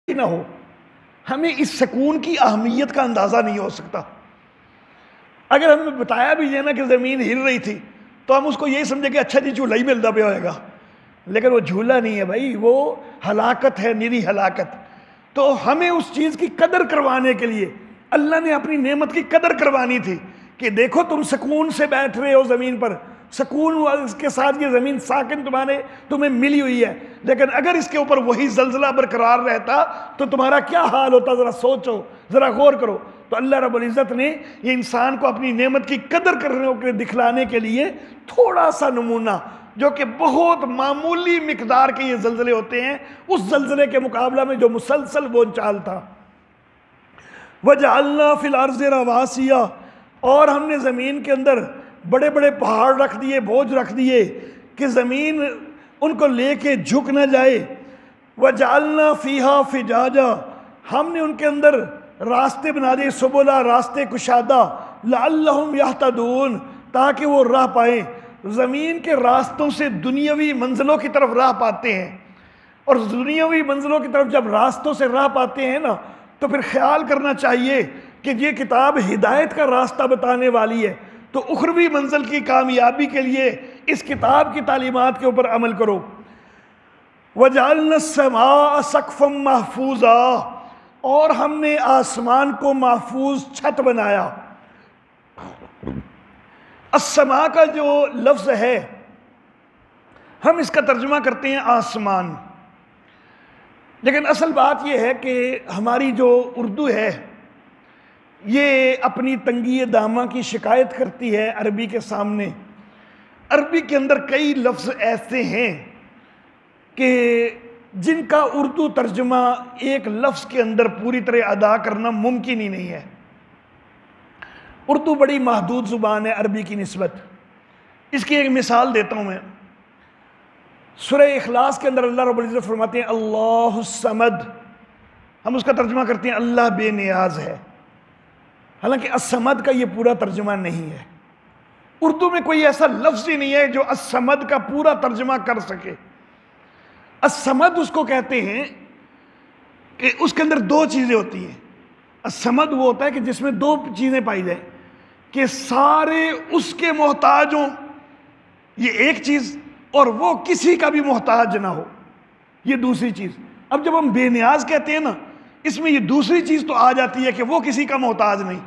نہ ہو، ہمیں اس سکون کی اہمیت کا اندازہ نہیں ہو سکتا۔ اگر ہمیں بتایا بھی جائے نا کہ زمین ہل رہی تھی تو ہم اس کو یہی سمجھے کہ اچھا جی جھولا ہی ملتا پہ ہوئے گا، لیکن وہ جھولا نہیں ہے بھائی، وہ ہلاکت ہے، نری ہلاکت۔ تو ہمیں اس چیز کی قدر کروانے کے لیے اللہ نے اپنی نعمت کی قدر کروانی تھی کہ دیکھو تم سکون سے بیٹھ رہے ہو زمین پر، سکون اس کے ساتھ یہ زمین ساکن تمہیں ملی ہوئی ہے، لیکن اگر اس کے اوپر وہی زلزلہ برقرار رہتا تو تمہارا کیا حال ہوتا، ذرا سوچو، ذرا غور کرو۔ تو اللہ رب العزت نے یہ انسان کو اپنی نعمت کی قدر کرنے کے دکھلانے کے لیے تھوڑا سا نمونہ، جو کہ بہت معمولی مقدار کے یہ زلزلے ہوتے ہیں، اس زلزلے کے مقابلہ میں جو مسلسل بونچال تھا۔ وَجَعَلْنَا فِي الْأَرْضِ رَوَاسِيَ، اور ہم نے زمین کے اندر بڑے بڑے پہاڑ رکھ دیے، بوجھ رکھ دیے کہ زمین ان کو لے کے جھک نہ جائے۔ وَجَعَلْنَا فِيهَا فِجَاجًا، ہم نے ان کے اندر راستے بنا دیے، سبلا، راستے کشادہ، لَعَلَّهُمْ يَهْتَدُونَ، تاکہ وہ راہ پائیں۔ زمین کے راستوں سے دنیاوی منزلوں کی طرف راہ پاتے ہیں، اور دنیاوی منزلوں کی طرف جب راستوں سے راہ پاتے ہیں نا تو پھر خیال کرنا چاہیے کہ یہ کتاب ہدایت کا راستہ بتانے والی ہے، تو اخروی منزل کی کامیابی کے لیے اس کتاب کی تعلیمات کے اوپر عمل کرو۔ وَجَعَلْنَا السَّمَاءَ سَقْفًا مَحْفُوظًا، اور ہم نے آسمان کو محفوظ چھت بنایا۔ السماء کا جو لفظ ہے ہم اس کا ترجمہ کرتے ہیں آسمان، لیکن اصل بات یہ ہے کہ ہماری جو اردو ہے یہ اپنی تنگی دامہ کی شکایت کرتی ہے عربی کے سامنے۔ عربی کے اندر کئی لفظ ایسے ہیں کہ جن کا اردو ترجمہ ایک لفظ کے اندر پوری طرح ادا کرنا ممکن ہی نہیں ہے۔ اردو بڑی محدود زبان ہے عربی کی نسبت۔ اس کی ایک مثال دیتا ہوں میں۔ سورہ اخلاص کے اندر اللہ رب العزت فرماتے ہیں اللہ الصمد، ہم اس کا ترجمہ کرتے ہیں اللہ بے نیاز ہے، حالانکہ الصمد کا یہ پورا ترجمہ نہیں ہے۔ اردو میں کوئی ایسا لفظ ہی نہیں ہے جو الصمد کا پورا ترجمہ کر سکے۔ الصمد اس کو کہتے ہیں کہ اس کے اندر دو چیزیں ہوتی ہیں۔ الصمد وہ ہوتا ہے کہ جس میں دو چیزیں پائی جائیں، کہ سارے اس کے محتاج ہوں، یہ ایک چیز، اور وہ کسی کا بھی محتاج نہ ہو، یہ دوسری چیز۔ اب جب ہم بے نیاز کہتے ہیں نا، اس میں یہ دوسری چیز تو آ جاتی ہے کہ وہ کسی کا محتاج نہیں،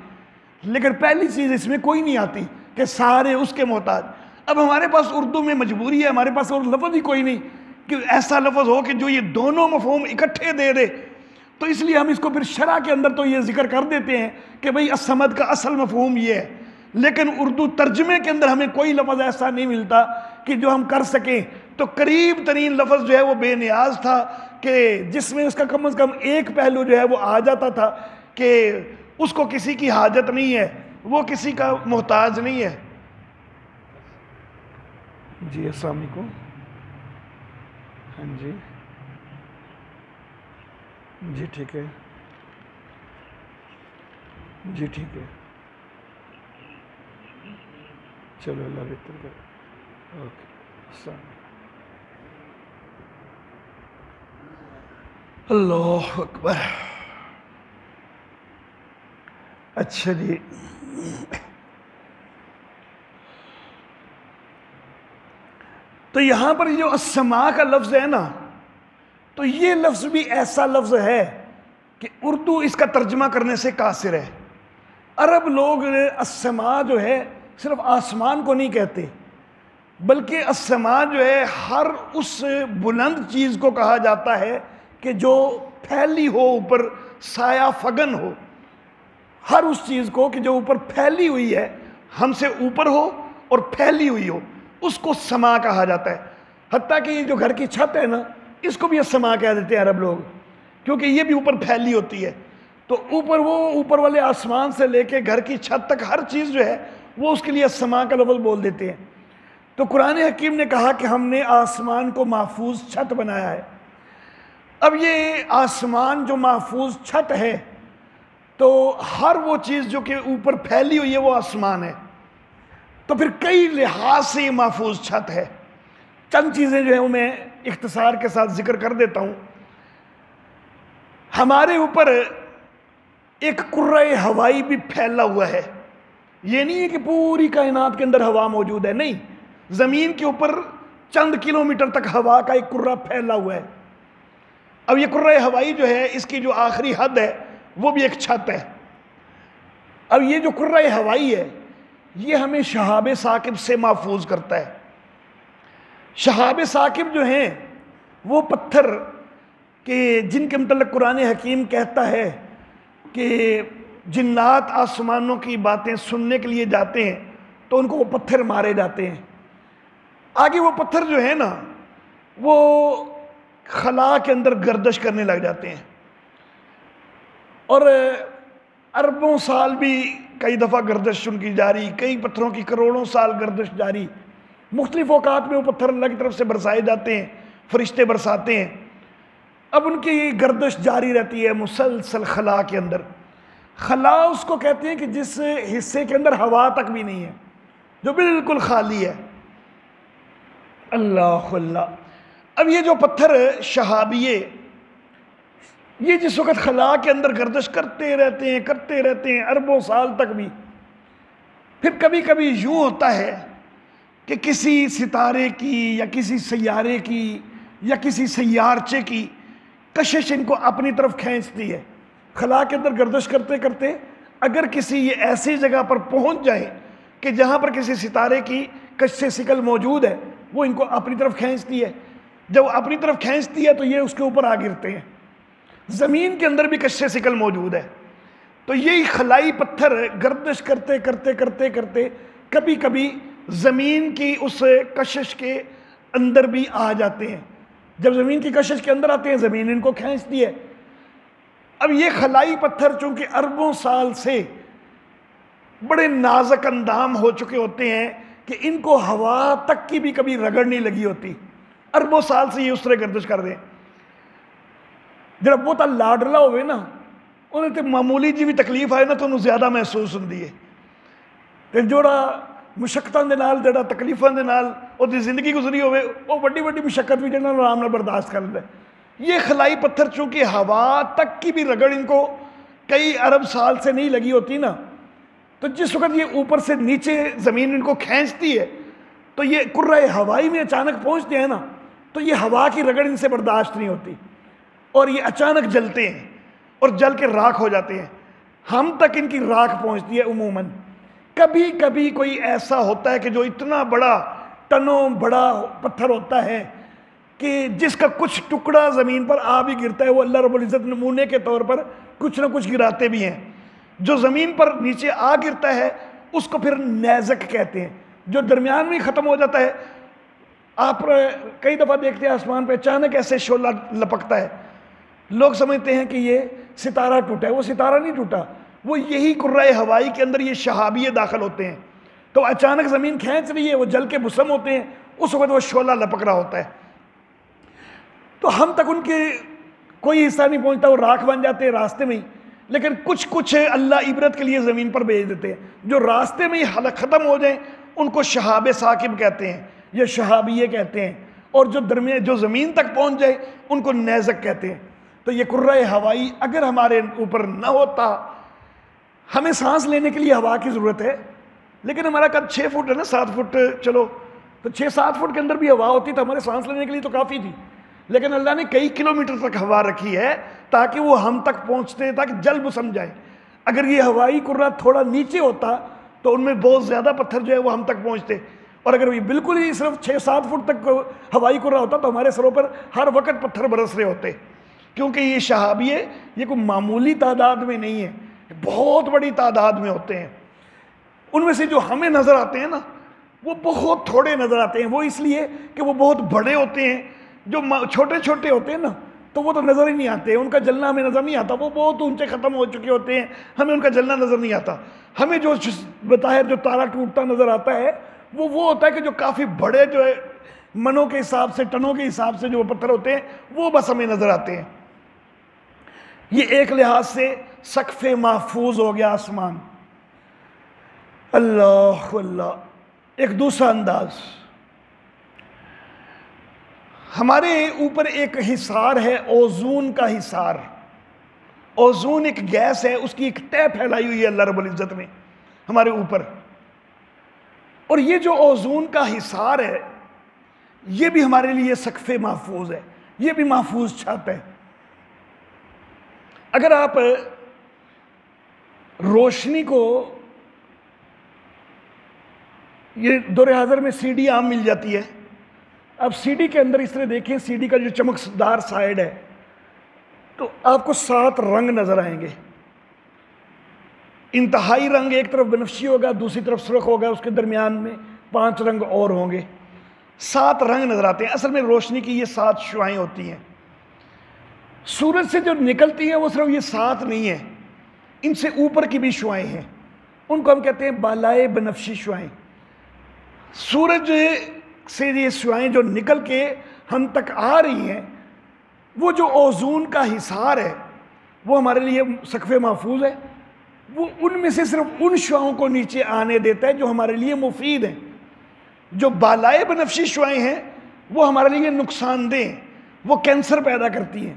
لیکن پہلی چیز اس میں کوئی نہیں آتی کہ سارے اس کے محتاج۔ اب ہمارے پاس اردو میں مجبوری ہے، ہمارے پاس اور لفظ ہی کوئی نہیں کہ ایسا لفظ ہو کہ جو یہ دونوں مفہوم اکٹھے دے دے، تو اس لیے ہم اس کو پھر شرح کے اندر تو یہ ذکر کر دیتے ہیں کہ بھئی الصمد کا اصل مفہوم یہ ہے، لیکن اردو ترجمے کے اندر ہمیں کوئی لفظ ایسا نہیں ملتا کہ جو ہم کر سکیں۔ تو قریب ترین لفظ جو ہے وہ بے نیاز تھا، کہ جس میں اس کا کم از کم ایک پہلو جو ہے وہ آ جاتا تھا کہ اس کو کسی کی حاجت نہیں ہے، وہ کسی کا محتاج نہیں ہے۔ جی السلام علیکم۔ ہاں جی جی ٹھیک ہے، جی ٹھیک ہے، چلو اللہ بہتر کرے، اوکے السلام اللہ اکبر۔ اچھا جی، تو یہاں پر جو السماء کا لفظ ہے نا، تو یہ لفظ بھی ایسا لفظ ہے کہ اردو اس کا ترجمہ کرنے سے قاصر ہے۔ عرب لوگ السماء جو ہے صرف آسمان کو نہیں کہتے، بلکہ السماء جو ہے ہر اس بلند چیز کو کہا جاتا ہے کہ جو پھیلی ہو، اوپر سایہ فگن ہو، ہر اس چیز کو کہ جو اوپر پھیلی ہوئی ہے، ہم سے اوپر ہو اور پھیلی ہوئی ہو، اس کو سما کہا جاتا ہے۔ حتیٰ کہ یہ جو گھر کی چھت ہے نا، اس کو بھی السماء کہہ دیتے ہیں عرب لوگ، کیونکہ یہ بھی اوپر پھیلی ہوتی ہے۔ تو اوپر، وہ اوپر والے آسمان سے لے کے گھر کی چھت تک ہر چیز جو ہے وہ اس کے لیے السماء کا لفظ بول دیتے ہیں۔ تو قرآن حکیم نے کہا کہ ہم نے آسمان کو محفوظ چھت بنایا ہے۔ اب یہ آسمان جو محفوظ چھت ہے، تو ہر وہ چیز جو کہ اوپر پھیلی ہوئی ہے وہ آسمان ہے، تو پھر کئی لحاظ سے یہ محفوظ چھت ہے۔ چند چیزیں جو ہیں وہ میں اختصار کے ساتھ ذکر کر دیتا ہوں۔ ہمارے اوپر ایک کرۂ ہوائی بھی پھیلا ہوا ہے. یہ نہیں ہے کہ پوری کائنات کے اندر ہوا موجود ہے، نہیں، زمین کے اوپر چند کلومیٹر تک ہوا کا ایک کرہ پھیلا ہوا ہے. اب یہ کرۂ ہوائی جو ہے اس کی جو آخری حد ہے وہ بھی ایک چھت ہے. اب یہ جو کرۂ ہوائی ہے یہ ہمیں شہاب ثاقب سے محفوظ کرتا ہے. شہاب ثاقب جو ہیں وہ پتھر کہ جن کے متعلق قرآن حکیم کہتا ہے کہ جنات آسمانوں کی باتیں سننے کے لیے جاتے ہیں تو ان کو وہ پتھر مارے جاتے ہیں. آگے وہ پتھر جو ہے نا وہ خلا کے اندر گردش کرنے لگ جاتے ہیں، اور اربوں سال بھی کئی دفعہ گردش ان کی جاری، کئی پتھروں کی کروڑوں سال گردش جاری. مختلف اوقات میں وہ پتھر اللہ کی طرف سے برسائے جاتے ہیں، فرشتے برساتے ہیں. اب ان کی گردش جاری رہتی ہے مسلسل خلا کے اندر. خلا اس کو کہتے ہیں کہ جس حصے کے اندر ہوا تک بھی نہیں ہے، جو بالکل خالی ہے. اللہ اللہ. اب یہ جو پتھر شہابیے یہ جس وقت خلا کے اندر گردش کرتے رہتے ہیں اربوں سال تک بھی، پھر کبھی کبھی یوں ہوتا ہے کہ کسی ستارے کی یا کسی سیارے کی یا کسی سیارچے کی کشش ان کو اپنی طرف کھینچتی ہے. خلا کے اندر گردش کرتے کرتے اگر کسی یہ ایسی جگہ پر پہنچ جائے کہ جہاں پر کسی ستارے کی کشش ثقل موجود ہے، وہ ان کو اپنی طرف کھینچتی ہے. جب وہ اپنی طرف کھینچتی ہے تو یہ اس کے اوپر آ گرتے ہیں. زمین کے اندر بھی کشش ثقل موجود ہے. تو یہی خلائی پتھر گردش کرتے کبھی کبھی زمین کی اس کشش کے اندر بھی آ جاتے ہیں. جب زمین کی کشش کے اندر آتے ہیں زمین ان کو کھینچتی ہے. اب یہ خلائی پتھر چونکہ اربوں سال سے بڑے نازک اندام ہو چکے ہوتے ہیں کہ ان کو ہوا تک کی بھی کبھی رگڑ نہیں لگی ہوتی. اربوں سال سے یہ اس طرح گردش کر رہے ہیں. جب بہت لاڈلا ہوئے نا انہیں تو معمولی جی بھی تکلیف آئے نا تو انہوں زیادہ محسوس ہوندی ہے. تے جوڑا مشقتاں دے نال جڑا تکلیفاں دے نال اودی زندگی گزری ہوئے وہ بڑی مشقت بھی جڑا آرام نال برداشت کر لے. یہ خلائی پتھر چونکہ ہوا تک کی بھی رگڑ ان کو کئی ارب سال سے نہیں لگی ہوتی نا، تو جس وقت یہ اوپر سے نیچے زمین ان کو کھینچتی ہے تو یہ کرۂ ہوائی میں اچانک پہنچتے ہیں نا تو یہ ہوا کی رگڑ ان سے برداشت نہیں ہوتی اور یہ اچانک جلتے ہیں اور جل کے راکھ ہو جاتے ہیں. ہم تک ان کی راکھ پہنچتی ہے عموماً. کبھی کبھی کوئی ایسا ہوتا ہے کہ جو اتنا بڑا ٹنوں بڑا پتھر ہوتا ہے کہ جس کا کچھ ٹکڑا زمین پر آ بھی گرتا ہے، وہ اللہ رب العزت نمونے کے طور پر کچھ نہ کچھ گراتے بھی ہیں. جو زمین پر نیچے آ گرتا ہے اس کو پھر نیزک کہتے ہیں. جو درمیان میں ختم ہو جاتا ہے، آپ کئی دفعہ دیکھتے ہیں آسمان پہ اچانک ایسے شعلہ لپکتا ہے، لوگ سمجھتے ہیں کہ یہ ستارہ ٹوٹا ہے. وہ ستارہ نہیں ٹوٹا، وہ یہی کرۂ ہوائی کے اندر یہ شہابیے داخل ہوتے ہیں. تو اچانک زمین کھینچ رہی ہے، وہ جل کے بھسم ہوتے ہیں، اس وقت وہ شعلہ لپک رہا ہوتا ہے. تو ہم تک ان کے کوئی حصہ نہیں پہنچتا، وہ راکھ بن جاتے ہیں راستے میں ہی. لیکن کچھ اللہ عبرت کے لیے زمین پر بھیج دیتے ہیں. جو راستے میں ہی ختم ہو جائیں ان کو شہاب ثاقب کہتے ہیں یا شہابیے کہتے ہیں، اور جو زمین تک پہنچ جائے ان کو نیزک کہتے ہیں. تو یہ کرۂ ہوائی اگر ہمارے اوپر نہ ہوتا، ہمیں سانس لینے کے لیے ہوا کی ضرورت ہے، لیکن ہمارا قد 6 فٹ ہے نا، 7 فٹ، چلو تو 6-7 فٹ کے اندر بھی ہوا ہوتی تو ہمارے سانس لینے کے لیے تو کافی تھی. لیکن اللہ نے کئی کلومیٹر تک ہوا رکھی ہے تاکہ وہ ہم تک پہنچتے ہیں، تاکہ جل بسم جائے. اگر یہ ہوائی کرہ تھوڑا نیچے ہوتا تو ان میں بہت زیادہ پتھر جو ہے وہ ہم تک پہنچتے، اور اگر یہ بالکل ہی صرف 6-7 فٹ تک ہوائی کرہ ہوتا تو ہمارے سروں پر ہر وقت پتھر برس رہے ہوتے. کیونکہ یہ شہابیے یہ کوئی معمولی تعداد میں نہیں ہے، بہت بڑی تعداد میں ہوتے ہیں. ان میں سے جو ہمیں نظر آتے ہیں نا وہ بہت تھوڑے نظر آتے ہیں. وہ اس لیے کہ وہ بہت بڑے ہوتے ہیں. جو چھوٹے چھوٹے ہوتے ہیں نا تو وہ تو نظر ہی نہیں آتے، ان کا جلنا ہمیں نظر نہیں آتا. وہ بہت اونچے ختم ہو چکے ہوتے ہیں، ہمیں ان کا جلنا نظر نہیں آتا. ہمیں جو بظاہر جو تارا ٹوٹتا نظر آتا ہے وہ ہوتا ہے کہ جو کافی بڑے جو ہے منوں کے حساب سے، ٹنوں کے حساب سے جو پتھر ہوتے ہیں وہ بس ہمیں نظر آتے ہیں. یہ ایک لحاظ سے سقف محفوظ ہو گیا آسمان. اللہ اللہ. ایک دوسرا انداز، ہمارے اوپر ایک حصار ہے، اوزون کا حصار. اوزون ایک گیس ہے، اس کی ایک تہ پھیلائی ہوئی ہے اللہ رب العزت نے ہمارے اوپر، اور یہ جو اوزون کا حصار ہے یہ بھی ہمارے لیے سقف محفوظ ہے، یہ بھی محفوظ چھت ہے۔ اگر آپ روشنی کو، یہ دور حاضر میں سی ڈی عام مل جاتی ہے، اب سی ڈی کے اندر اس طرح دیکھیں، سی ڈی کا جو چمکدار سائڈ ہے تو آپ کو 7 رنگ نظر آئیں گے۔ انتہائی رنگ ایک طرف بنفشی ہوگا، دوسری طرف سرخ ہوگا، اس کے درمیان میں 5 رنگ اور ہوں گے، 7 رنگ نظر آتے ہیں۔ اصل میں روشنی کی یہ 7 شعاعیں ہوتی ہیں۔ سورج سے جو نکلتی ہیں وہ صرف یہ 7 نہیں ہیں، ان سے اوپر کی بھی شعاعیں ہیں، ان کو ہم کہتے ہیں بالائے بنفشی شعاعیں۔ سورج سے یہ شعاعیں جو نکل کے ہم تک آ رہی ہیں، وہ جو اوزون کا حصار ہے وہ ہمارے لیے سقف محفوظ ہے، وہ ان میں سے صرف ان شعاعوں کو نیچے آنے دیتا ہے جو ہمارے لیے مفید ہیں۔ جو بالائے بنفشی شعاعیں ہیں وہ ہمارے لیے نقصان دہ ہیں، وہ کینسر پیدا کرتی ہیں،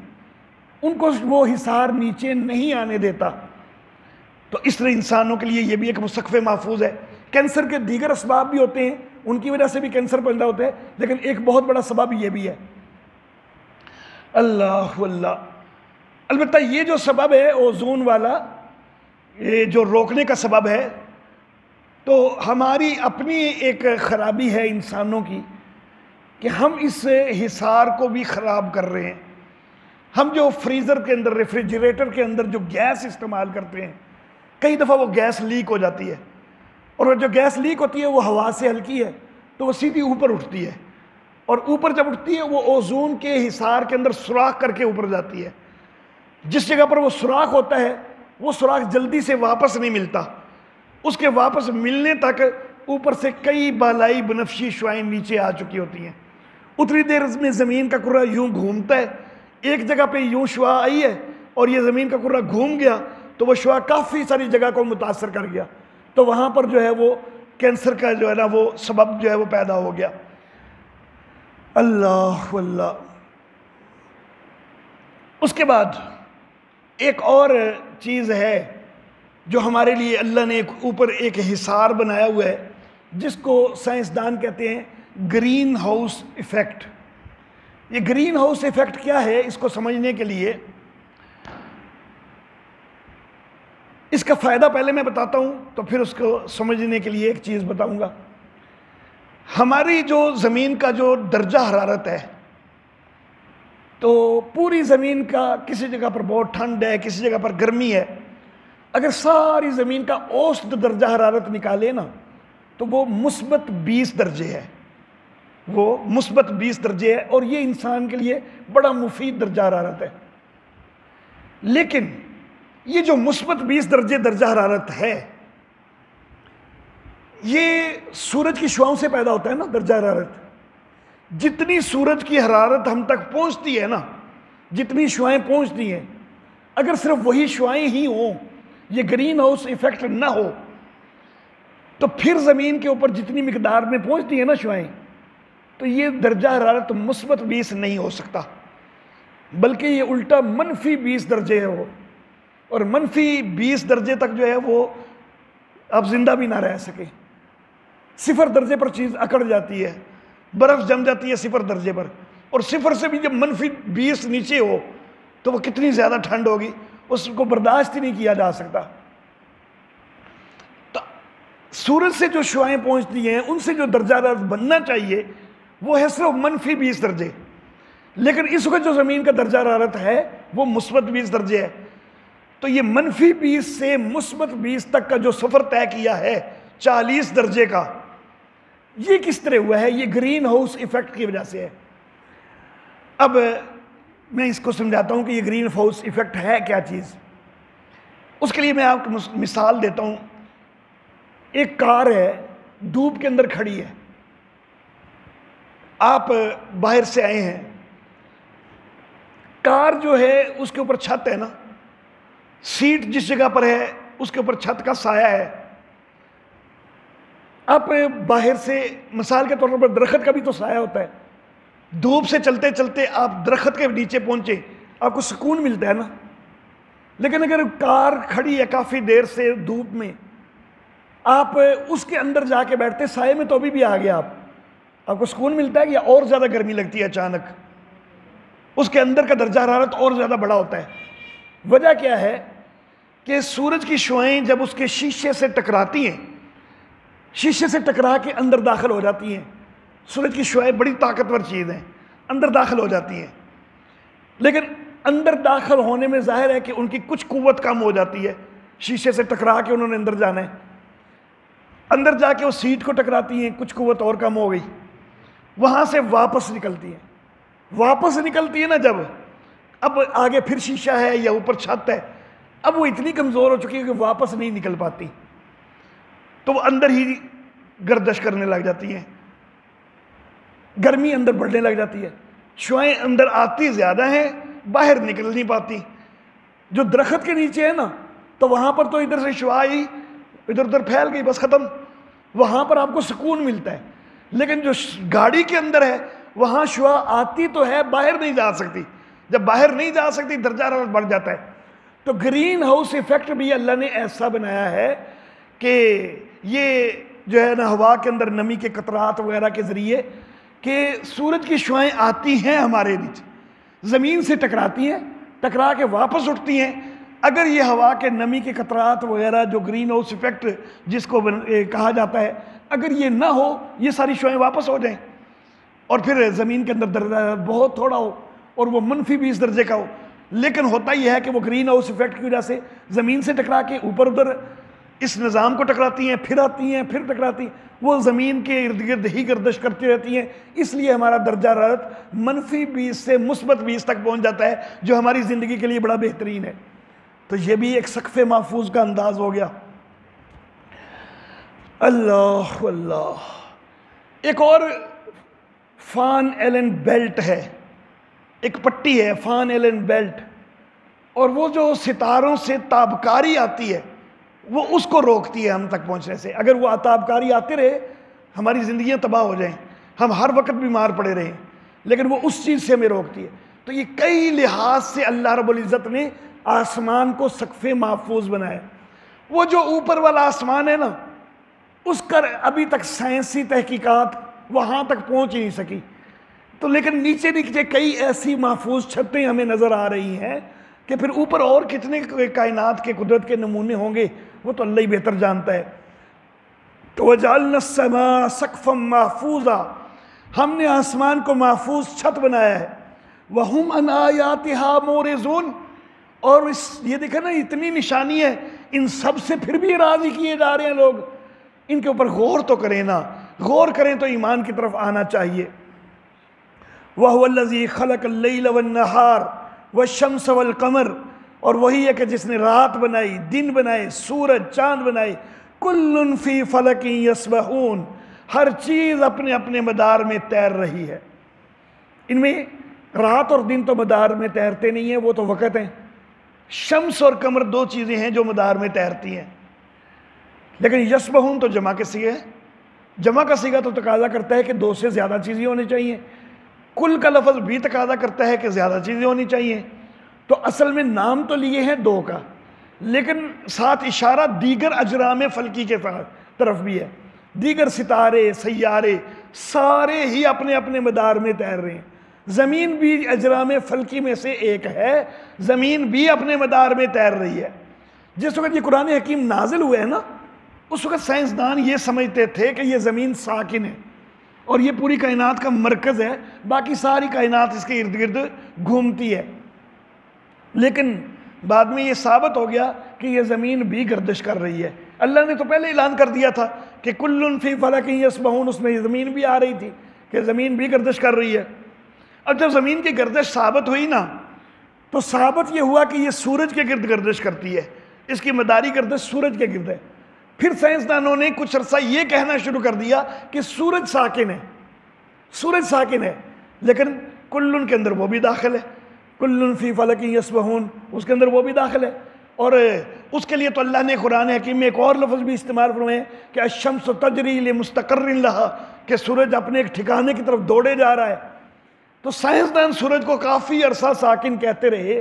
ان کو وہ حصار نیچے نہیں آنے دیتا۔ تو اس طرح انسانوں کے لیے یہ بھی ایک سقف محفوظ ہے۔ کینسر کے دیگر اسباب بھی ہوتے ہیں، ان کی وجہ سے بھی کینسر پیدا ہوتا ہے، لیکن ایک بہت بڑا سبب یہ بھی ہے۔ اللہ اللہ۔ البتہ یہ جو سبب ہے اوزون والا، یہ جو روکنے کا سبب ہے، تو ہماری اپنی ایک خرابی ہے انسانوں کی کہ ہم اس حصار کو بھی خراب کر رہے ہیں۔ ہم جو فریزر کے اندر، ریفریجریٹر کے اندر جو گیس استعمال کرتے ہیں، کئی دفعہ وہ گیس لیک ہو جاتی ہے، اور جو گیس لیک ہوتی ہے وہ ہوا سے ہلکی ہے تو وہ سیدھی اوپر اٹھتی ہے، اور اوپر جب اٹھتی ہے وہ اوزون کے حصار کے اندر سوراخ کر کے اوپر جاتی ہے۔ جس جگہ پر وہ سوراخ ہوتا ہے وہ سوراخ جلدی سے واپس نہیں ملتا، اس کے واپس ملنے تک اوپر سے کئی بالائی بنفشی شعاعیں نیچے آ چکی ہوتی ہیں۔ اتنی دیر میں زمین کا کرہ یوں گھومتا ہے، ایک جگہ پہ یوں شعاع آئی ہے اور یہ زمین کا کرہ گھوم گیا تو وہ شعاع کافی ساری جگہ کو متاثر کر گیا، تو وہاں پر جو ہے وہ کینسر کا جو ہے نا وہ سبب جو ہے وہ پیدا ہو گیا۔ اللہ اللہ۔ اس کے بعد ایک اور چیز ہے جو ہمارے لیے اللہ نے اوپر ایک حصار بنایا ہوا ہے، جس کو سائنسدان کہتے ہیں گرین ہاؤس ایفیکٹ۔ یہ گرین ہاؤس ایفیکٹ کیا ہے، اس کو سمجھنے کے لیے اس کا فائدہ پہلے میں بتاتا ہوں، تو پھر اس کو سمجھنے کے لیے ایک چیز بتاؤں گا۔ ہماری جو زمین کا جو درجہ حرارت ہے، تو پوری زمین کا کسی جگہ پر بہت ٹھنڈ ہے، کسی جگہ پر گرمی ہے، اگر ساری زمین کا اوسط درجہ حرارت نکالے نا تو وہ مثبت 20 درجے ہے، وہ مثبت 20 درجے ہے، اور یہ انسان کے لیے بڑا مفید درجہ حرارت ہے۔ لیکن یہ جو مثبت 20 درجے درجہ حرارت ہے، یہ سورج کی شعاؤں سے پیدا ہوتا ہے نا درجہ حرارت۔ جتنی سورج کی حرارت ہم تک پہنچتی ہے نا، جتنی شعاعیں پہنچتی ہیں، اگر صرف وہی شعاعیں ہی ہوں، یہ گرین ہاؤس ایفیکٹ نہ ہو، تو پھر زمین کے اوپر جتنی مقدار میں پہنچتی ہیں نا شعاعیں، تو یہ درجہ حرارت مثبت 20 نہیں ہو سکتا، بلکہ یہ الٹا منفی 20 درجے ہے وہ، اور منفی 20 درجے تک جو ہے وہ آپ زندہ بھی نہ رہ سکے۔ 0 درجے پر چیز اکڑ جاتی ہے، برف جم جاتی ہے 0 درجے پر، اور 0 سے بھی جب منفی 20 نیچے ہو تو وہ کتنی زیادہ ٹھنڈ ہوگی، اس کو برداشت ہی نہیں کیا جا سکتا۔ تو سورج سے جو شعاعیں پہنچتی ہیں ان سے جو درجہ حرارت بننا چاہیے وہ ہے صرف منفی 20 درجے، لیکن اس وقت جو زمین کا درجہ حرارت ہے وہ مثبت 20 درجے ہے۔ تو یہ منفی 20 سے مثبت 20 تک کا جو سفر طے کیا ہے 40 درجے کا، یہ کس طرح ہوا ہے؟ یہ گرین ہاؤس ایفیکٹ کی وجہ سے ہے۔ اب میں اس کو سمجھاتا ہوں کہ یہ گرین ہاؤس ایفیکٹ ہے کیا چیز۔ اس کے لیے میں آپ کو مثال دیتا ہوں۔ ایک کار ہے، دھوپ کے اندر کھڑی ہے، آپ باہر سے آئے ہیں، کار جو ہے اس کے اوپر چھت ہے نا، سیٹ جس جگہ پر ہے اس کے اوپر چھت کا سایہ ہے۔ آپ باہر سے، مثال کے طور پر درخت کا بھی تو سایہ ہوتا ہے، دھوپ سے چلتے چلتے آپ درخت کے نیچے پہنچے، آپ کو سکون ملتا ہے نا، لیکن اگر کار کھڑی ہے کافی دیر سے دھوپ میں، آپ اس کے اندر جا کے بیٹھتے، سائے میں تو ابھی بھی آ گیا آپ کو سکون ملتا ہے یا اور زیادہ گرمی لگتی ہے اچانک؟ اس کے اندر کا درجہ حرارت اور زیادہ بڑا ہوتا ہے۔ وجہ کیا ہے کہ سورج کی شعاعیں جب اس کے شیشے سے ٹکراتی ہیں، شیشے سے ٹکرا کے اندر داخل ہو جاتی ہیں، سورج کی شعاعیں بڑی طاقتور چیز ہیں، اندر داخل ہو جاتی ہیں، لیکن اندر داخل ہونے میں ظاہر ہے کہ ان کی کچھ قوت کم ہو جاتی ہے، شیشے سے ٹکرا کے انہوں نے اندر جانا ہے، اندر جا کے وہ سیٹ کو ٹکراتی ہیں، کچھ قوت اور کم ہو گئی، وہاں سے واپس نکلتی ہے نا جب، اب آگے پھر شیشہ ہے یا اوپر چھت ہے، اب وہ اتنی کمزور ہو چکی ہے کہ واپس نہیں نکل پاتی، تو وہ اندر ہی گردش کرنے لگ جاتی ہیں، گرمی اندر بڑھنے لگ جاتی ہے، شعاعیں اندر آتی زیادہ ہیں، باہر نکل نہیں پاتی۔ جو درخت کے نیچے ہے نا، تو وہاں پر تو ادھر سے شعاع ہی ادھر ادھر پھیل گئی، بس ختم، وہاں پر آپ کو سکون ملتا ہے، لیکن جو گاڑی کے اندر ہے وہاں شعاع آتی تو ہے، باہر نہیں جا سکتی، جب باہر نہیں جا سکتی درجہ حرارت بڑھ جاتا ہے۔ تو گرین ہاؤس ایفیکٹ بھی اللہ نے ایسا بنایا ہے کہ یہ جو ہے نا ہوا کے اندر نمی کے قطرات وغیرہ کے ذریعے کہ سورج کی شعاعیں آتی ہیں ہمارے نیچے، زمین سے ٹکراتی ہیں، ٹکرا کے واپس اٹھتی ہیں۔ اگر یہ ہوا کے نمی کے قطرات وغیرہ جو گرین ہاؤس ایفیکٹ جس کو کہا جاتا ہے، اگر یہ نہ ہو، یہ ساری شعاعیں واپس ہو جائیں اور پھر زمین کے اندر درجہ بہت تھوڑا ہو اور وہ -20 درجے کا ہو، لیکن ہوتا یہ ہے کہ وہ گرین ہاؤس ایفیکٹ کی وجہ سے زمین سے ٹکرا کے اوپر ادھر اس نظام کو ٹکراتی ہیں، پھر آتی ہیں، پھر ٹکراتی ہیں، وہ زمین کے ارد گرد ہی گردش کرتی رہتی ہیں، اس لیے ہمارا درجہ حرارت -20 سے +20 تک پہنچ جاتا ہے، جو ہماری زندگی کے لیے بڑا بہترین ہے۔ تو یہ بھی ایک سقف محفوظ کا انداز ہو گیا۔ اللہ اللہ، ایک اور فان ایلن بیلٹ ہے، ایک پٹی ہے فان ایلن بیلٹ، اور وہ جو ستاروں سے تابکاری آتی ہے وہ اس کو روکتی ہے ہم تک پہنچنے سے۔ اگر وہ تابکاری آتے رہے ہماری زندگیاں تباہ ہو جائیں، ہم ہر وقت بیمار پڑے رہیں، لیکن وہ اس چیز سے ہمیں روکتی ہے۔ تو یہ کئی لحاظ سے اللہ رب العزت نے آسمان کو سقف محفوظ بنایا۔ وہ جو اوپر والا آسمان ہے نا، اس کا ابھی تک سائنسی تحقیقات وہاں تک پہنچ ہی نہیں سکی، تو لیکن نیچے نیچے کئی ایسی محفوظ چھتیں ہمیں نظر آ رہی ہیں کہ پھر اوپر اور کتنے کائنات کے قدرت کے نمونے ہوں گے وہ تو اللہ ہی بہتر جانتا ہے۔ تو وَجَعَلْنَا السَّمَاءَ سَقْفًا مَحْفُوظًا، ہم نے آسمان کو محفوظ چھت بنایا ہے۔ وَهُمْ عَنْ آيَاتِهَا مُعْرِضُونَ، اور یہ دیکھیں نا اتنی نشانی ہے، ان سب سے پھر بھی راضی کیے جا رہے ہیں لوگ، ان کے اوپر غور تو کریں نا، غور کریں تو ایمان کی طرف آنا چاہیے۔ وَهُوَ الَّذِي خَلَقَ اللَّيْلَ وَالنَّهَارَ وَالشَّمْسَ وَالْقَمَرَ، اور وہی ہے کہ جس نے رات بنائی، دن بنائے، سورج چاند بنائے، کل فی فلک یسبحون، ہر چیز اپنے اپنے مدار میں تیر رہی ہے۔ ان میں رات اور دن تو مدار میں تیرتے نہیں ہیں، وہ تو وقت ہیں۔ شمس اور قمر دو چیزیں ہیں جو مدار میں تیرتی ہیں، لیکن یسبحون تو جمع کا صیغہ ہے، جمع کا صیغہ تو تقاضا کرتا ہے کہ دو سے زیادہ چیزیں ہونی چاہیے، کل کا لفظ بھی تقاضا کرتا ہے کہ زیادہ چیزیں ہونی چاہیے، تو اصل میں نام تو لیے ہیں دو کا، لیکن ساتھ اشارہ دیگر اجرام فلکی کے طرف بھی ہے۔ دیگر ستارے، سیارے سارے ہی اپنے اپنے مدار میں تیر رہے ہیں۔ زمین بھی اجرام فلکی میں سے ایک ہے، زمین بھی اپنے مدار میں تیر رہی ہے۔ جس وقت یہ قرآن حکیم نازل ہوئے ہیں نا، اس وقت سائنسدان یہ سمجھتے تھے کہ یہ زمین ساکن ہے اور یہ پوری کائنات کا مرکز ہے، باقی ساری کائنات اس کے ارد گرد گھومتی ہے، لیکن بعد میں یہ ثابت ہو گیا کہ یہ زمین بھی گردش کر رہی ہے۔ اللہ نے تو پہلے اعلان کر دیا تھا کہ کل فی فلک یسبحون، اس میں یہ زمین بھی آ رہی تھی کہ زمین بھی گردش کر رہی ہے۔ اب جب زمین کی گردش ثابت ہوئی نا، تو ثابت یہ ہوا کہ یہ سورج کے گرد گردش کرتی ہے، اس کی مداری گردش سورج کے گرد ہے۔ پھر سائنسدانوں نے کچھ عرصہ یہ کہنا شروع کر دیا کہ سورج ساکن ہے، سورج ساکن ہے، لیکن کل کے اندر وہ بھی داخل ہے، کل فی فلک یسبحون اس کے اندر وہ بھی داخل ہے۔ اور اس کے لیے تو اللہ نے قرآن حکیم میں ایک اور لفظ بھی استعمال فرمائے کہ الشمس تجری لمستقر لہا، کہ سورج اپنے ایک ٹھکانے کی طرف دوڑے جا رہا ہے۔ تو سائنسدان سورج کو کافی عرصہ ساکن کہتے رہے،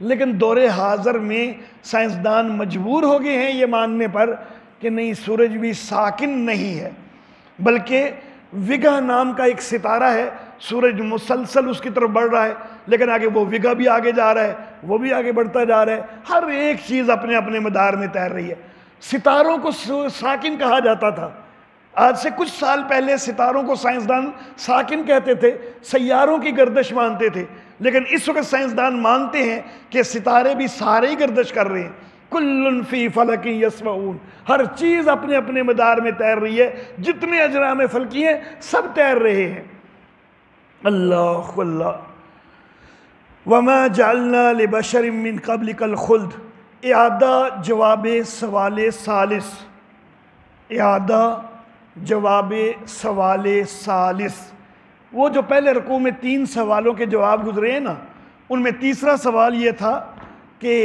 لیکن دور حاضر میں سائنسدان مجبور ہو گئے ہیں یہ ماننے پر کہ نہیں، سورج بھی ساکن نہیں ہے، بلکہ وگا نام کا ایک ستارہ ہے، سورج مسلسل اس کی طرف بڑھ رہا ہے، لیکن آگے وہ وگا بھی آگے جا رہا ہے، وہ بھی آگے بڑھتا جا رہا ہے، ہر ایک چیز اپنے اپنے مدار میں تیر رہی ہے۔ ستاروں کو ساکن کہا جاتا تھا، آج سے کچھ سال پہلے ستاروں کو سائنسدان ساکن کہتے تھے، سیاروں کی گردش مانتے تھے، لیکن اس وقت سائنسدان مانتے ہیں کہ ستارے بھی سارے ہی گردش کر رہے ہیں، کل فی فلک یسبحون، ہر چیز اپنے اپنے مدار میں تیر رہی ہے، جتنے اجرام فلکی ہیں سب تیر رہے ہیں۔ اللہ اللہ وما جعلنا لبشر من قبلک الخلد، اعادہ جواب سوال ثالث، اعادہ جواب سوال ثالث، وہ جو پہلے رکوع میں 3 سوالوں کے جواب گزرے ہیں نا، ان میں تیسرا سوال یہ تھا کہ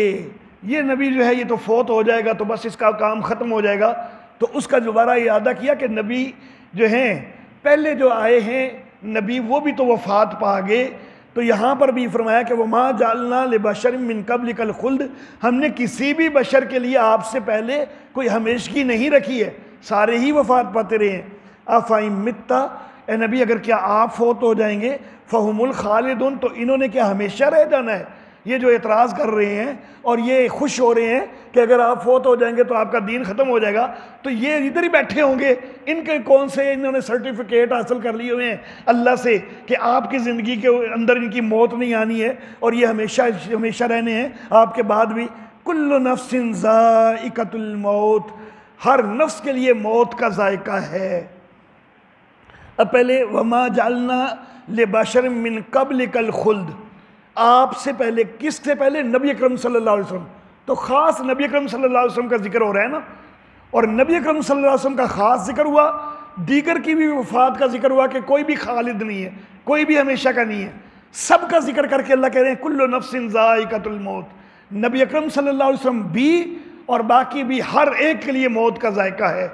یہ نبی جو ہے یہ تو فوت ہو جائے گا تو بس اس کا کام ختم ہو جائے گا، تو اس کا دوبارہ اعادہ کیا کہ نبی جو ہیں پہلے جو آئے ہیں نبی وہ بھی تو وفات پا گئے، تو یہاں پر بھی فرمایا کہ وَمَا جَعَلْنَا لِبَشَرٍ مِّن قَبْلِكَ الْخُلْدِ، ہم نے کسی بھی بشر کے لیے آپ سے پہلے کوئی ہمیشگی نہیں رکھی ہے، سارے ہی وفات پاتے رہے ہیں۔ أَفَإِن مِتَّ، اے نبی اگر کیا آپ فوت ہو جائیں گے، فَهُمُ الْخَالِدُونَ، تو انہوں نے کیا ہمیشہ رہ جانا ہے؟ یہ جو اعتراض کر رہے ہیں اور یہ خوش ہو رہے ہیں کہ اگر آپ فوت ہو جائیں گے تو آپ کا دین ختم ہو جائے گا، تو یہ ادھر ہی بیٹھے ہوں گے، ان کے کون سے انہوں نے سرٹیفکیٹ حاصل کر لیے ہوئے ہیں اللہ سے کہ آپ کی زندگی کے اندر ان کی موت نہیں آنی ہے اور یہ ہمیشہ رہنے ہیں آپ کے بعد بھی۔ کل نفس ذائقۃ الموت، ہر نفس کے لیے موت کا ذائقہ ہے۔ اب پہلے وما جعلنا لبشر من قبلک الخلد، آپ سے پہلے، کس سے پہلے؟ نبی اکرم صلی اللہ علیہ وسلم، تو خاص نبی اکرم صلی اللہ علیہ وسلم کا ذکر ہو رہا ہے نا، اور نبی اکرم صلی اللہ علیہ وسلم کا خاص ذکر ہوا، دیگر کی بھی وفات کا ذکر ہوا کہ کوئی بھی خالد نہیں ہے، کوئی بھی ہمیشہ کا نہیں ہے، سب کا ذکر کر کے اللہ کہہ رہے ہیں کل نفس ذائقۃ الموت، نبی اکرم صلی اللہ علیہ وسلم بھی اور باقی بھی ہر ایک کے لیے موت کا ذائقہ ہے۔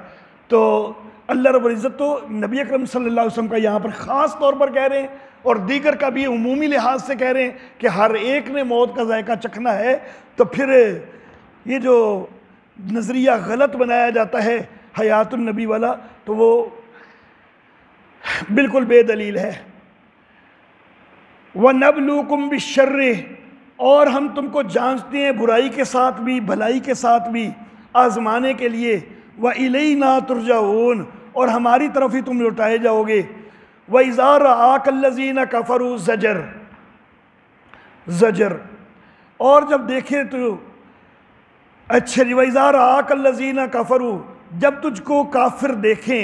تو اللہ رب العزت تو نبی اکرم صلی اللہ علیہ وسلم کا یہاں پر خاص طور پر کہہ رہے ہیں اور دیگر کا بھی عمومی لحاظ سے کہہ رہے ہیں کہ ہر ایک نے موت کا ذائقہ چکھنا ہے، تو پھر یہ جو نظریہ غلط بنایا جاتا ہے حیات النبی والا تو وہ بالکل بے دلیل ہے۔ وَنَبْلُوكُمْ بِالشَّرِّ، اور ہم تم کو جانچتے ہیں برائی کے ساتھ بھی بھلائی کے ساتھ بھی، آزمانے کے لیے۔ وَإِلَيْنَا تُرْجَعُونَ، اور ہماری طرف ہی تم لوٹائے جاؤ گے۔ وَإِذَا رَآكَ الَّذِينَ كَفَرُوا زجر، اور جب دیکھے تو اچھا جی، وَإِذَا رَآكَ الَّذِينَ كَفَرُوا، جب تجھ کو کافر دیکھیں،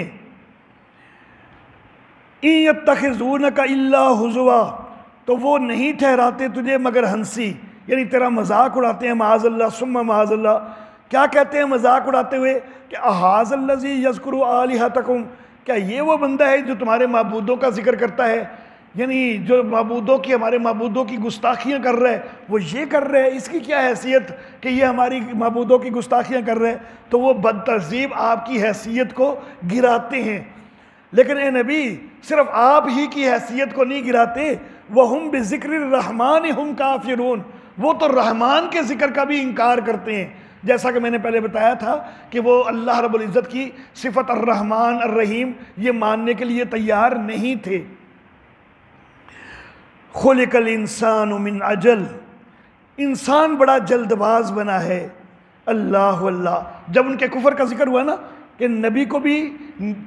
إِن يَتَّخِذُونَكَ إِلَّا هُزُوًا، تو وہ نہیں ٹھہراتے تجھے مگر ہنسی، یعنی تیرا مذاق اڑاتے ہیں، معاذ اللہ ثم معاذ اللہ۔ کیا کہتے ہیں مذاق اڑاتے ہوئے کہ اَهَٰذَا الَّذِي يَذْكُرُ آلِهَتَكُمْ، کیا یہ وہ بندہ ہے جو تمہارے معبودوں کا ذکر کرتا ہے، یعنی جو معبودوں کی، ہمارے معبودوں کی گستاخیاں کر رہا ہے، وہ یہ کر رہا ہے، اس کی کیا حیثیت کہ یہ ہماری معبودوں کی گستاخیاں کر رہا ہے؟ تو وہ بد تہذیب آپ کی حیثیت کو گراتے ہیں، لیکن اے نبی صرف آپ ہی کی حیثیت کو نہیں گراتے، وَهُمْ بِذِكْرِ الرَّحْمَانِ هُمْ كَافِرُونَ، وہ تو رحمان کے ذکر کا بھی انکار کرتے ہیں، جیسا کہ میں نے پہلے بتایا تھا کہ وہ اللہ رب العزت کی صفت الرحمن الرحیم یہ ماننے کے لیے تیار نہیں تھے۔ خلق الانسان من عجل، انسان بڑا جلد باز بنا ہے۔ اللہ اللہ، جب ان کے کفر کا ذکر ہوا نا کہ نبی کو بھی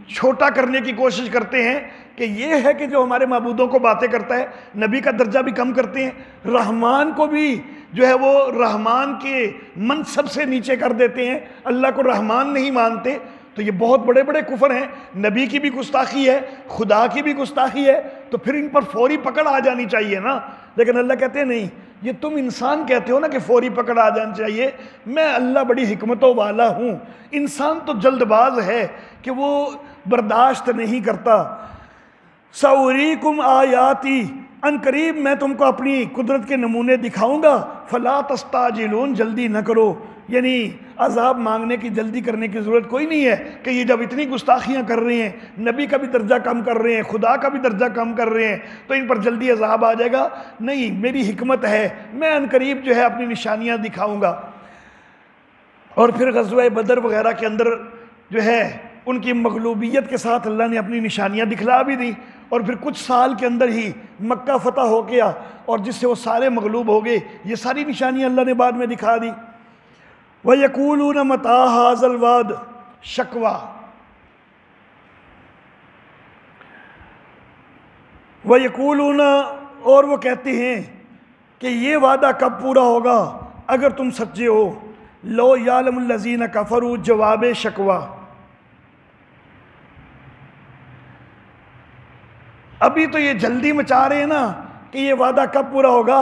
چھوٹا کرنے کی کوشش کرتے ہیں کہ یہ ہے کہ جو ہمارے معبودوں کو باتیں کرتا ہے، نبی کا درجہ بھی کم کرتے ہیں، رحمان کو بھی جو ہے وہ رحمان کے منصب سے نیچے کر دیتے ہیں، اللہ کو رحمان نہیں مانتے، تو یہ بہت بڑے بڑے کفر ہیں، نبی کی بھی گستاخی ہے، خدا کی بھی گستاخی ہے، تو پھر ان پر فوری پکڑ آ جانی چاہیے نا، لیکن اللہ کہتے ہیں نہیں، یہ تم انسان کہتے ہو نا کہ فوری پکڑ آ جانی چاہیے، میں اللہ بڑی حکمتوں والا ہوں، انسان تو جلد باز ہے کہ وہ برداشت نہیں کرتا۔ سَأُرِيكُمْ آیاتی، ان قریب میں تم کو اپنی قدرت کے نمونے دکھاؤں گا، فلا تستعجلون، جلدی نہ کرو، یعنی عذاب مانگنے کی جلدی کرنے کی ضرورت کوئی نہیں ہے کہ یہ جب اتنی گستاخیاں کر رہے ہیں، نبی کا بھی درجہ کم کر رہے ہیں، خدا کا بھی درجہ کم کر رہے ہیں، تو ان پر جلدی عذاب آ جائے گا۔ نہیں، میری حکمت ہے، میں ان قریب جو ہے اپنی نشانیاں دکھاؤں گا۔ اور پھر غزوہ بدر وغیرہ کے اندر جو ہے ان کی مغلوبیت کے ساتھ اللہ نے اپنی نشانیاں دکھلا بھی دی، اور پھر کچھ سال کے اندر ہی مکہ فتح ہو گیا، اور جس سے وہ سارے مغلوب ہو گئے۔ یہ ساری نشانیاں اللہ نے بعد میں دکھا دی۔ وَيَقُولُونَ مَتَىٰ هَٰذَا الْوَعْدُ، شکوہ، وَيَقُولُونَ، اور وہ کہتے ہیں کہ یہ وعدہ کب پورا ہوگا اگر تم سچے ہو۔ لو یعلم الذین کفروا، جواب شکوہ، ابھی تو یہ جلدی مچا رہے ہیں نا کہ یہ وعدہ کب پورا ہوگا،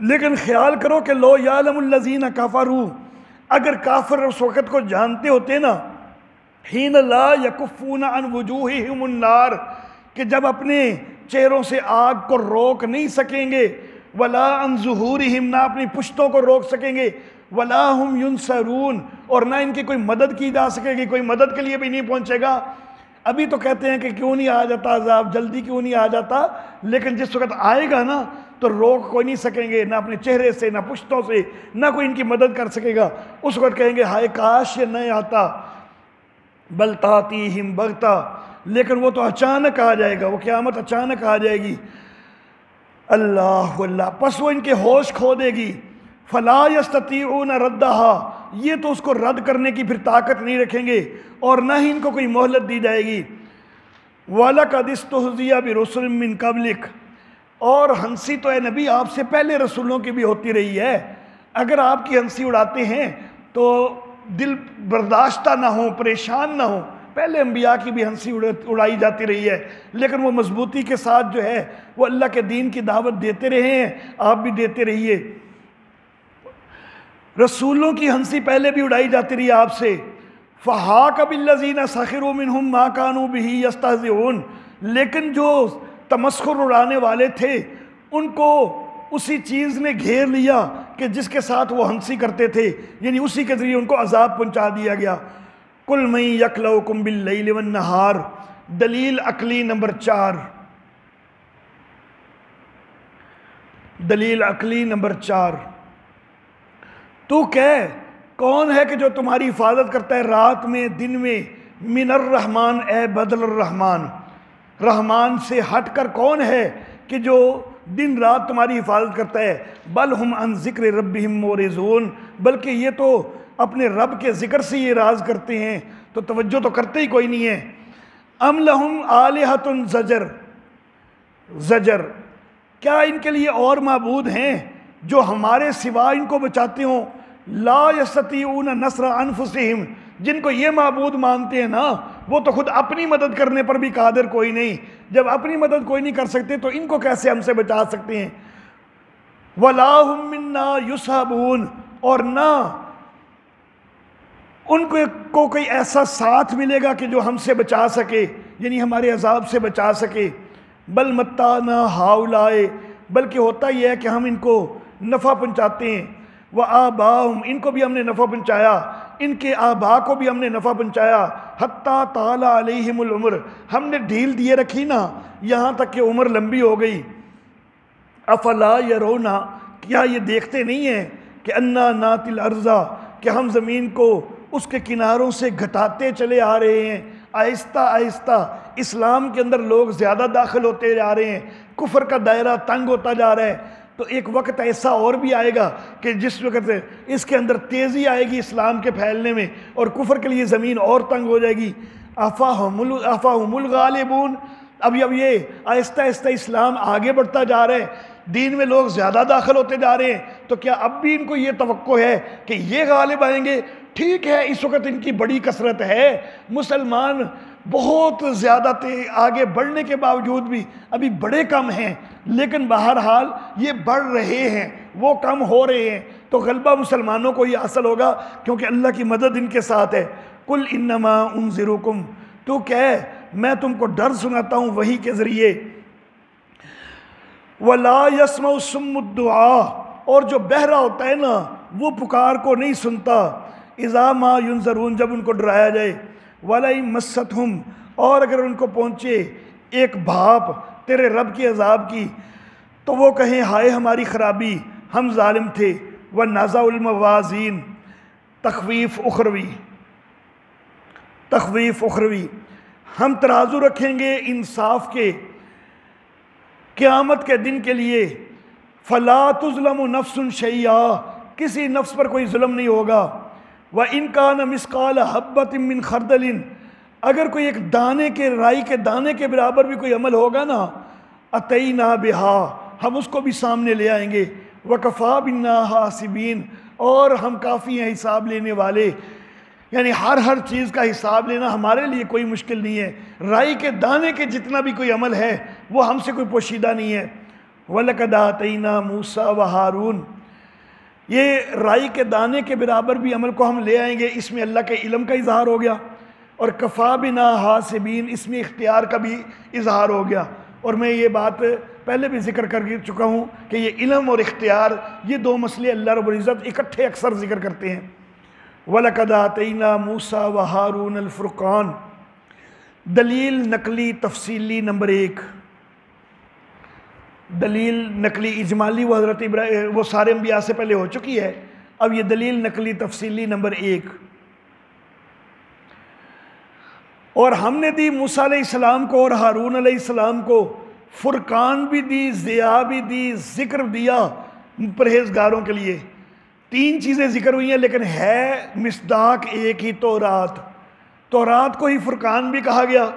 لیکن خیال کرو کہ لو یعلم الذین کفروا، اگر کافر اس وقت کو جانتے ہوتے نا، حین لا یکفون عن وجوہہم النار، کہ جب اپنے چہروں سے آگ کو روک نہیں سکیں گے، ولا عن ظہورہم، نہ اپنی پشتوں کو روک سکیں گے، ولا ہم ینصرون، اور نہ ان کی کوئی مدد کی جا سکے گی، کوئی مدد کے لیے بھی نہیں پہنچے گا۔ ابھی تو کہتے ہیں کہ کیوں نہیں آ جاتا عذاب، جلدی کیوں نہیں آ جاتا، لیکن جس وقت آئے گا نا تو روک کوئی نہیں سکیں گے، نہ اپنے چہرے سے، نہ پشتوں سے، نہ کوئی ان کی مدد کر سکے گا۔ اس وقت کہیں گے ہائے کاش یہ نہ آتا، بل تاتیہم بغتہ، لیکن وہ تو اچانک آ جائے گا، وہ قیامت اچانک آ جائے گی۔ اللہ اللہ، پس وہ ان کے ہوش کھو دے گی۔ فلا یستطیعون ردہا، یہ تو اس کو رد کرنے کی پھر طاقت نہیں رکھیں گے، اور نہ ہی ان کو کوئی مہلت دی جائے گی۔ وَلَقَدِ اسْتُهْزِئَ بِرُسُلٍ مِّن قَبْلِكَ، اور ہنسی تو اے نبی آپ سے پہلے رسولوں کی بھی ہوتی رہی ہے، اگر آپ کی ہنسی اڑاتے ہیں تو دل برداشتہ نہ ہو، پریشان نہ ہو۔ پہلے انبیاء کی بھی ہنسی اڑائی جاتی رہی ہے، لیکن وہ مضبوطی کے ساتھ جو ہے وہ اللہ کے دین کی دعوت دیتے رہے ہیں، آپ بھی دیتے رہیے۔ رسولوں کی ہنسی پہلے بھی اڑائی جاتی رہی آپ سے۔ فَحَاقَ بِالَّذِينَ سَخِرُوا مِنْهُمْ مَا كَانُوا بِهِ يَسْتَهْزِئُونَ، لیکن جو تمسخر اڑانے والے تھے ان کو اسی چیز نے گھیر لیا کہ جس کے ساتھ وہ ہنسی کرتے تھے، یعنی اسی کے ذریعے ان کو عذاب پہنچا دیا گیا۔ قُلْ مَن يَكْلَؤُكُمْ بِاللَّيْلِ وَالنَّهَارِ، دلیل عقلی نمبر 4، دلیل عقلی نمبر 4، تو کہہ کون ہے کہ جو تمہاری حفاظت کرتا ہے رات میں دن میں، من الرحمن، اے بدل الرحمن، رحمان سے ہٹ کر کون ہے کہ جو دن رات تمہاری حفاظت کرتا ہے۔ بل ہم عن ذکر ربہم مورزون، بلکہ یہ تو اپنے رب کے ذکر سے یہ راز کرتے ہیں، تو توجہ تو کرتے ہی کوئی نہیں ہے۔ ام لہم آلہۃ زجر، زجر، کیا ان کے لیے اور معبود ہیں جو ہمارے سوا ان کو بچاتے ہوں؟ لا یستطیعون نصر انفسہم، جن کو یہ معبود مانتے ہیں نا وہ تو خود اپنی مدد کرنے پر بھی قادر کوئی نہیں، جب اپنی مدد کوئی نہیں کر سکتے تو ان کو کیسے ہم سے بچا سکتے ہیں؟ ولا ہم منا یصحبون، اور نہ ان کو کوئی ایسا ساتھ ملے گا کہ جو ہم سے بچا سکے، یعنی ہمارے عذاب سے بچا سکے۔ بل متعنا ہؤلاء، بلکہ ہوتا یہ ہے کہ ہم ان کو نفع پہنچاتے ہیں۔ وآباؤہم، ان کو بھی ہم نے نفع پہنچایا، ان کے آبا کو بھی ہم نے نفع پہنچایا۔ حتیٰ طال علیہم العمر، ہم نے ڈھیل دیے رکھی نا یہاں تک کہ عمر لمبی ہو گئی۔ افلا یرونا، کیا یہ دیکھتے نہیں ہیں کہ انا ناتی الارض، کہ ہم زمین کو اس کے کناروں سے گھٹاتے چلے آ رہے ہیں، آہستہ آہستہ اسلام کے اندر لوگ زیادہ داخل ہوتے جا رہے ہیں، کفر کا دائرہ تنگ ہوتا جا رہا ہے۔ تو ایک وقت ایسا اور بھی آئے گا کہ جس وقت اس کے اندر تیزی آئے گی اسلام کے پھیلنے میں، اور کفر کے لیے زمین اور تنگ ہو جائے گی۔ افاہم الغالبون، اب یہ آہستہ آہستہ اسلام آگے بڑھتا جا رہا ہے، دین میں لوگ زیادہ داخل ہوتے جا رہے ہیں، تو کیا اب بھی ان کو یہ توقع ہے کہ یہ غالب آئیں گے؟ ٹھیک ہے، اس وقت ان کی بڑی کثرت ہے، مسلمان بہت زیادہ آگے بڑھنے کے باوجود بھی ابھی بڑے کم ہیں، لیکن بہرحال یہ بڑھ رہے ہیں، وہ کم ہو رہے ہیں، تو غلبہ مسلمانوں کو ہی حاصل ہوگا کیونکہ اللہ کی مدد ان کے ساتھ ہے۔ قل انما انذرکم، تو کہہ میں تم کو ڈر سناتا ہوں وحی کے ذریعے۔ وَلَا يَسْمَعُ الصُّمُّ الدُّعَاء، اور جو بہرا ہوتا ہے نا وہ پکار کو نہیں سنتا، اِذَا مَا يُنذَرُونَ، جب ان کو ڈرایا جائے، وَلَئِن مَسَّتْهُمْ، اور اگر ان کو پہنچے ایک بھاپ تیرے رب کی عذاب کی، تو وہ کہیں ہائے ہماری خرابی، ہم ظالم تھے۔ وَنَزَعُ الْمَوَازِينَ، تخویف اخروی، تخویف اخروی، ہم ترازو رکھیں گے انصاف کے قیامت کے دن کے لیے، فَلَا تُظْلَمُ نَفْسٌ شَيْئًا، کسی نفس پر کوئی ظلم نہیں ہوگا، وَإِنْ كَانَ مِثْقَالَ حَبَّةٍ مِّنْ خَرْدَلٍ، اگر کوئی ایک دانے کے رائی کے دانے کے برابر بھی کوئی عمل ہوگا نا، أَتَيْنَا بِهَا، ہم اس کو بھی سامنے لے آئیں گے، وَكَفَى بِنَّا حَاسِبِينَ، اور ہم کافی ہیں حساب لینے والے، یعنی ہر چیز کا حساب لینا ہمارے لیے کوئی مشکل نہیں ہے، رائی کے دانے کے جتنا بھی کوئی عمل ہے وہ ہم سے کوئی پوشیدہ نہیں ہے۔ وَلَقَدْ آتَيْنَا مُوسَىٰ وَهَارُونَ، یہ رائی کے دانے کے برابر بھی عمل کو ہم لے آئیں گے، اس میں اللہ کے علم کا اظہار ہو گیا، اور کفا بنا حاسبین، اس میں اختیار کا بھی اظہار ہو گیا۔ اور میں یہ بات پہلے بھی ذکر کر چکا ہوں کہ یہ علم اور اختیار، یہ دو مسئلے اللہ رب العزت اکٹھے اکثر ذکر کرتے ہیں۔ وَلَقَدْ آتَيْنَا مُوسَىٰ وَهَارُونَ الْفُرْقَانَ، دلیل نقلی تفصیلی نمبر 1، دلیل نقلی اجمالی وہ حضرت ابراہیم وہ سارے انبیاء سے پہلے ہو چکی ہے، اب یہ دلیل نقلی تفصیلی نمبر 1۔ اور ہم نے دی موسیٰ علیہ السلام کو اور ہارون علیہ السلام کو فرقان بھی دی، ضیاء بھی دی، ذکر دیا پرہیزگاروں کے لیے۔ 3 چیزیں ذکر ہوئی ہیں لیکن ہے مصداق ایک ہی، تورات۔ تورات کو ہی فرقان بھی کہا گیا،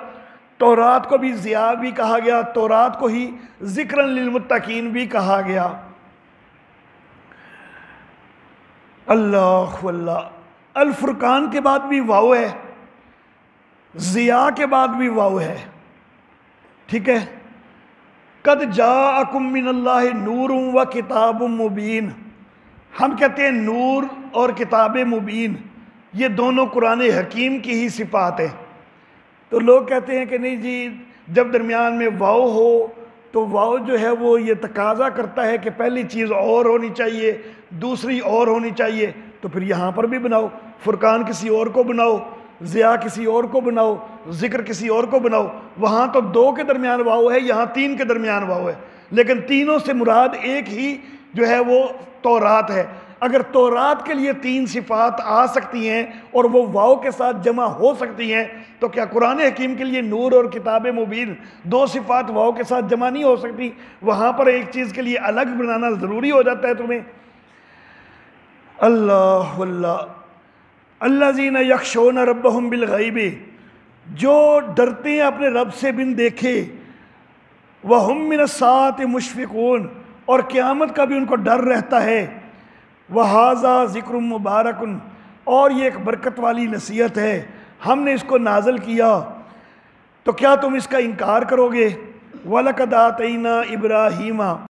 تورات کو بھی ضیاء بھی کہا گیا، تورات کو ہی ذکرًا للمتقین بھی کہا گیا۔ اللہ واللہ، الفرقان کے بعد بھی واو ہے، ضیاء کے بعد بھی واو ہے، ٹھیک ہے۔ قد جاءکم من اللہ نور و کتاب مبین، ہم کہتے ہیں نور اور کتاب مبین، یہ دونوں قرآن حکیم کی ہی صفات ہیں۔ تو لوگ کہتے ہیں کہ نہیں جی، جب درمیان میں واو ہو تو واو جو ہے وہ یہ تقاضا کرتا ہے کہ پہلی چیز اور ہونی چاہیے، دوسری اور ہونی چاہیے، تو پھر یہاں پر بھی بناؤ، فرقان کسی اور کو بناؤ، ضیاء کسی اور کو بناؤ، ذکر کسی اور کو بناؤ۔ وہاں تو 2 کے درمیان واو ہے، یہاں 3 کے درمیان واو ہے، لیکن تینوں سے مراد ایک ہی جو ہے وہ تورات ہے۔ اگر تورات کے لیے 3 صفات آ سکتی ہیں اور وہ واو کے ساتھ جمع ہو سکتی ہیں، تو کیا قرآن حکیم کے لیے نور اور کتاب مبین 2 صفات واو کے ساتھ جمع نہیں ہو سکتی؟ وہاں پر ایک چیز کے لیے الگ بنانا ضروری ہو جاتا ہے تمہیں؟ اللہ واللہ، الذین یخشون ربہم بالغیب، جو ڈرتے ہیں اپنے رب سے بن دیکھے، وہم من الساعۃ مشفقون، اور قیامت کا بھی ان کو ڈر رہتا ہے، وہذا ذکر مبارک، اور یہ ایک برکت والی نصیحت ہے، ہم نے اس کو نازل کیا، تو کیا تم اس کا انکار کرو گے؟ وَلَقَدْ آتَيْنَا إِبْرَاهِيمَ